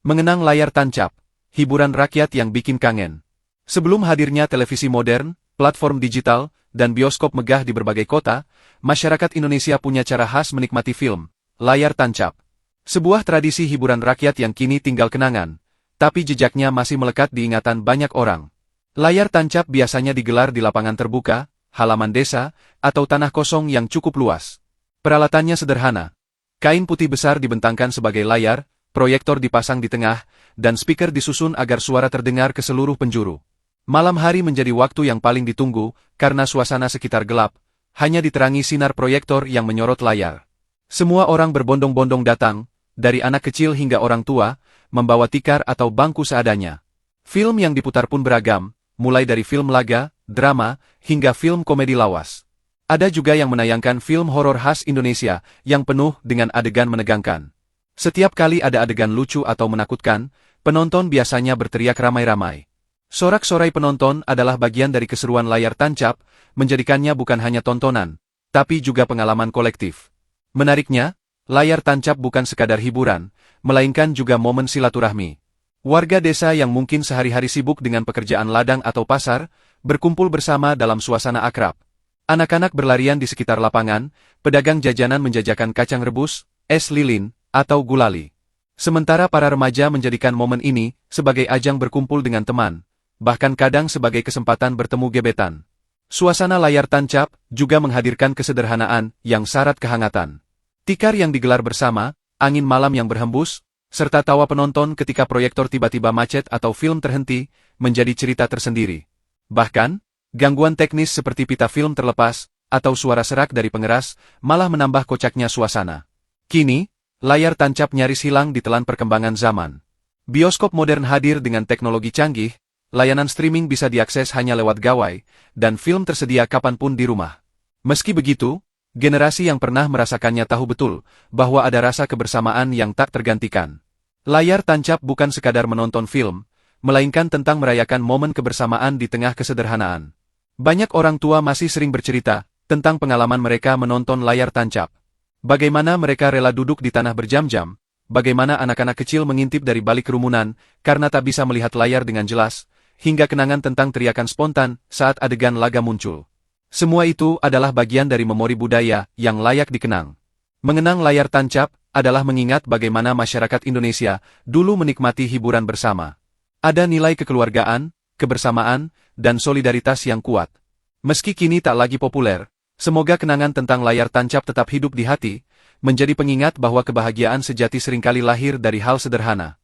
Mengenang layar tancap, hiburan rakyat yang bikin kangen. Sebelum hadirnya televisi modern, platform digital, dan bioskop megah di berbagai kota, masyarakat Indonesia punya cara khas menikmati film, layar tancap. Sebuah tradisi hiburan rakyat yang kini tinggal kenangan, tapi jejaknya masih melekat di ingatan banyak orang. Layar tancap biasanya digelar di lapangan terbuka, halaman desa, atau tanah kosong yang cukup luas. Peralatannya sederhana. Kain putih besar dibentangkan sebagai layar, proyektor dipasang di tengah, dan speaker disusun agar suara terdengar ke seluruh penjuru. Malam hari menjadi waktu yang paling ditunggu, karena suasana sekitar gelap, hanya diterangi sinar proyektor yang menyorot layar. Semua orang berbondong-bondong datang, dari anak kecil hingga orang tua, membawa tikar atau bangku seadanya. Film yang diputar pun beragam, mulai dari film laga, drama, hingga film komedi lawas. Ada juga yang menayangkan film horor khas Indonesia, yang penuh dengan adegan menegangkan. Setiap kali ada adegan lucu atau menakutkan, penonton biasanya berteriak ramai-ramai. Sorak-sorai penonton adalah bagian dari keseruan layar tancap, menjadikannya bukan hanya tontonan, tapi juga pengalaman kolektif. Menariknya, layar tancap bukan sekadar hiburan, melainkan juga momen silaturahmi. Warga desa yang mungkin sehari-hari sibuk dengan pekerjaan ladang atau pasar, berkumpul bersama dalam suasana akrab. Anak-anak berlarian di sekitar lapangan, pedagang jajanan menjajakan kacang rebus, es lilin, atau gulali. Sementara para remaja menjadikan momen ini sebagai ajang berkumpul dengan teman, bahkan kadang sebagai kesempatan bertemu gebetan. Suasana layar tancap juga menghadirkan kesederhanaan yang syarat kehangatan. Tikar yang digelar bersama, angin malam yang berhembus, serta tawa penonton ketika proyektor tiba-tiba macet atau film terhenti, menjadi cerita tersendiri. Bahkan, gangguan teknis seperti pita film terlepas, atau suara serak dari pengeras, malah menambah kocaknya suasana. Kini, layar tancap nyaris hilang ditelan perkembangan zaman. Bioskop modern hadir dengan teknologi canggih, layanan streaming bisa diakses hanya lewat gawai, dan film tersedia kapanpun di rumah. Meski begitu, generasi yang pernah merasakannya tahu betul bahwa ada rasa kebersamaan yang tak tergantikan. Layar tancap bukan sekadar menonton film, melainkan tentang merayakan momen kebersamaan di tengah kesederhanaan. Banyak orang tua masih sering bercerita tentang pengalaman mereka menonton layar tancap. Bagaimana mereka rela duduk di tanah berjam-jam, bagaimana anak-anak kecil mengintip dari balik kerumunan karena tak bisa melihat layar dengan jelas, hingga kenangan tentang teriakan spontan saat adegan laga muncul. Semua itu adalah bagian dari memori budaya yang layak dikenang. Mengenang layar tancap adalah mengingat bagaimana masyarakat Indonesia dulu menikmati hiburan bersama. Ada nilai kekeluargaan, kebersamaan, dan solidaritas yang kuat. Meski kini tak lagi populer, semoga kenangan tentang layar tancap tetap hidup di hati, menjadi pengingat bahwa kebahagiaan sejati seringkali lahir dari hal sederhana.